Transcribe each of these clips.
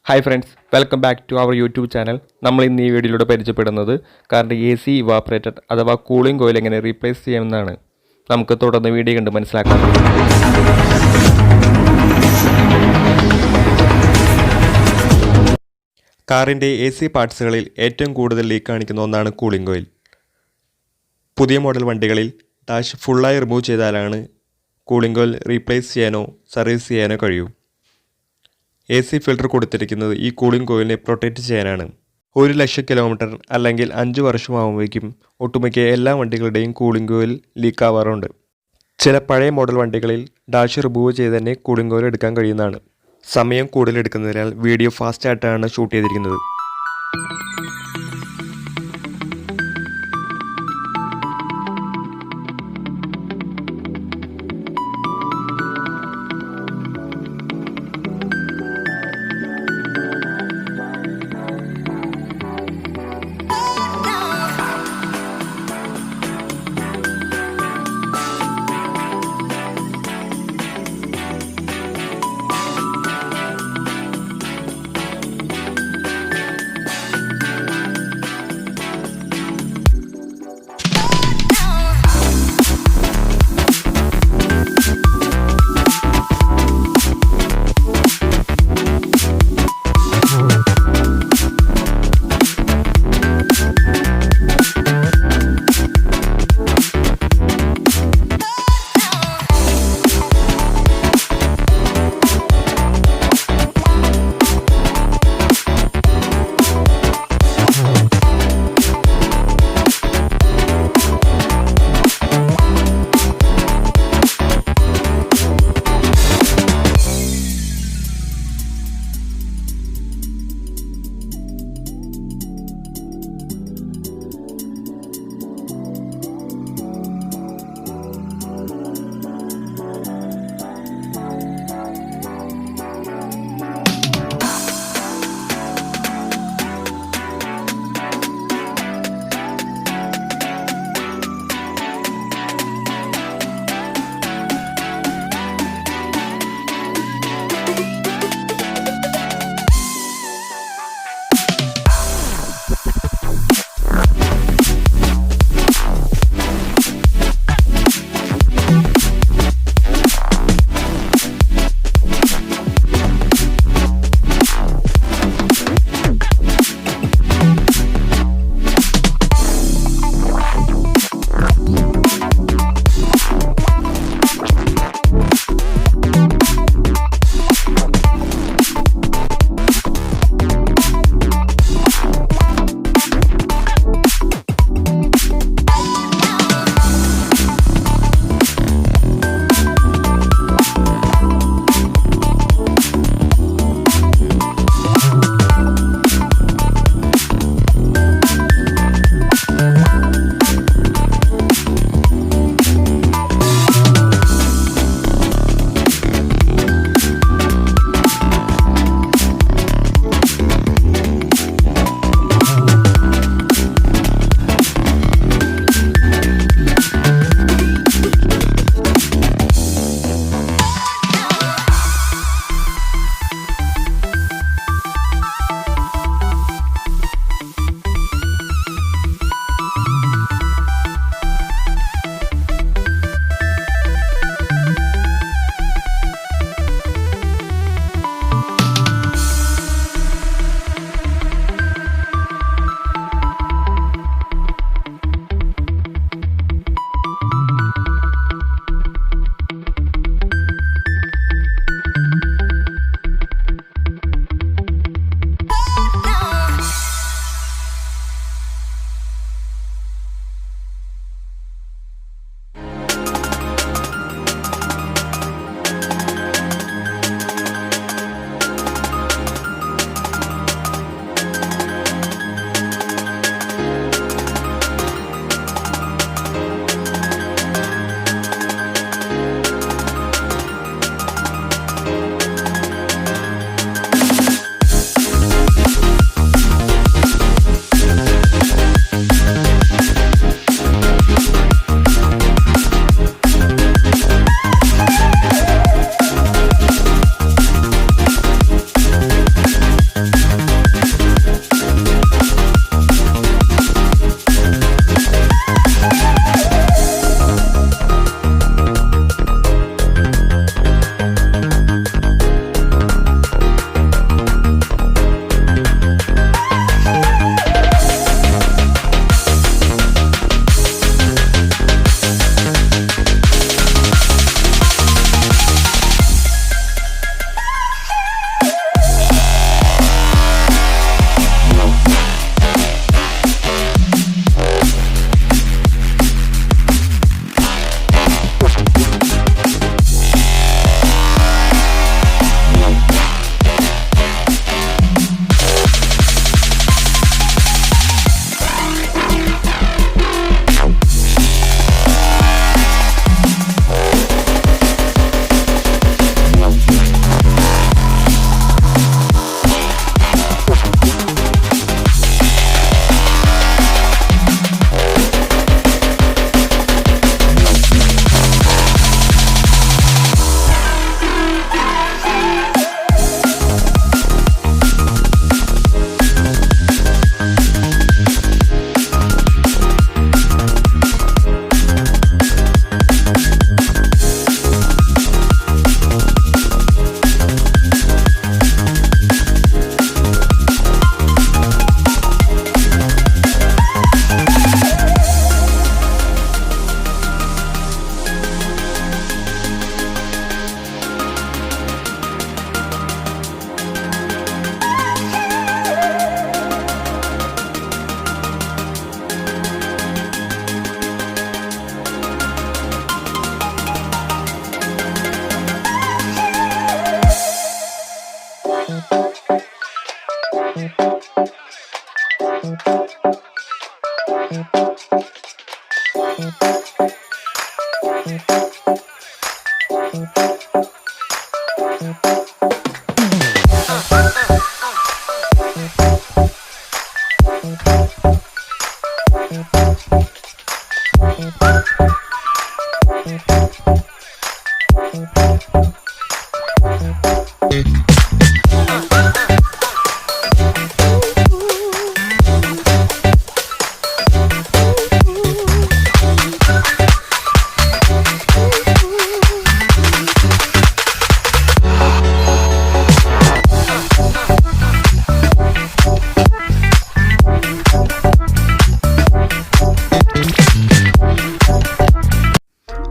Hi friends, welcome back to our YouTube channel. നമ്മൾ ഇന്ന് ഈ വീഡിയോയിലൂടെ പരിചയപ്പെടുന്നത് കാറിൻ്റെ AC ഇവാപ്പറേറ്റർ അഥവാ കൂളിംഗ് കോയിൽ എങ്ങനെ റീപ്ലേസ് ചെയ്യാമെന്നാണ്. നമുക്ക് തുടർന്ന് വീഡിയോ കണ്ട് മനസ്സിലാക്കാം. കാറിൻ്റെ AC പാർട്സുകളിൽ ഏറ്റവും കൂടുതൽ ലീക്ക് കാണിക്കുന്ന ഒന്നാണ് കൂളിംഗ് കോയിൽ. പുതിയ മോഡൽ വണ്ടികളിൽ ഡാഷ് ഫുള്ളായി റിമൂവ് ചെയ്താലാണ് കൂളിംഗ് കോയിൽ റീപ്ലേസ് ചെയ്യാനോ സർവീസ് ചെയ്യാനോ കഴിയൂ. AC ഫിൽട്ടർ കൊടുത്തിരിക്കുന്നത് ഈ കൂളിംഗ് കോയിലിനെ പ്രൊട്ടക്റ്റ് ചെയ്യാനാണ്. 1,00,000 കിലോമീറ്റർ അല്ലെങ്കിൽ 5 വർഷമാകുമ്പോഴേക്കും ഒട്ടുമിക്ക എല്ലാ വണ്ടികളുടെയും കൂളിംഗ് കോയിൽ ലീക്ക് ആവാറുണ്ട്. ചില പഴയ മോഡൽ വണ്ടികളിൽ ഡാഷ് റിമൂവ് ചെയ്ത് തന്നെ കൂളിംഗ് കോയിൽ എടുക്കാൻ കഴിയുന്നതാണ്. സമയം കൂടുതൽ എടുക്കുന്നതിനാൽ വീഡിയോ ഫാസ്റ്റ് ആയിട്ടാണ് ഷൂട്ട് ചെയ്തിരിക്കുന്നത്.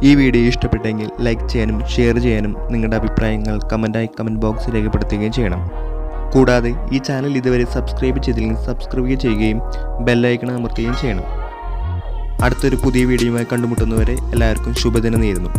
ഈ വീഡിയോ ഇഷ്ടപ്പെട്ടെങ്കിൽ ലൈക്ക് ചെയ്യാനും ഷെയർ ചെയ്യാനും നിങ്ങളുടെ അഭിപ്രായങ്ങൾ കമൻറ്റ് ബോക്സിൽ രേഖപ്പെടുത്തുകയും ചെയ്യണം. കൂടാതെ ഈ ചാനൽ ഇതുവരെ സബ്സ്ക്രൈബ് ചെയ്തില്ലെങ്കിൽ സബ്സ്ക്രൈബ് ചെയ്യുകയും ബെല്ലൈക്കൺ അമർത്തുകയും ചെയ്യണം. അടുത്തൊരു പുതിയ വീഡിയോയുമായി കണ്ടുമുട്ടുന്നവരെ എല്ലാവർക്കും ശുഭദിനം നേരുന്നു.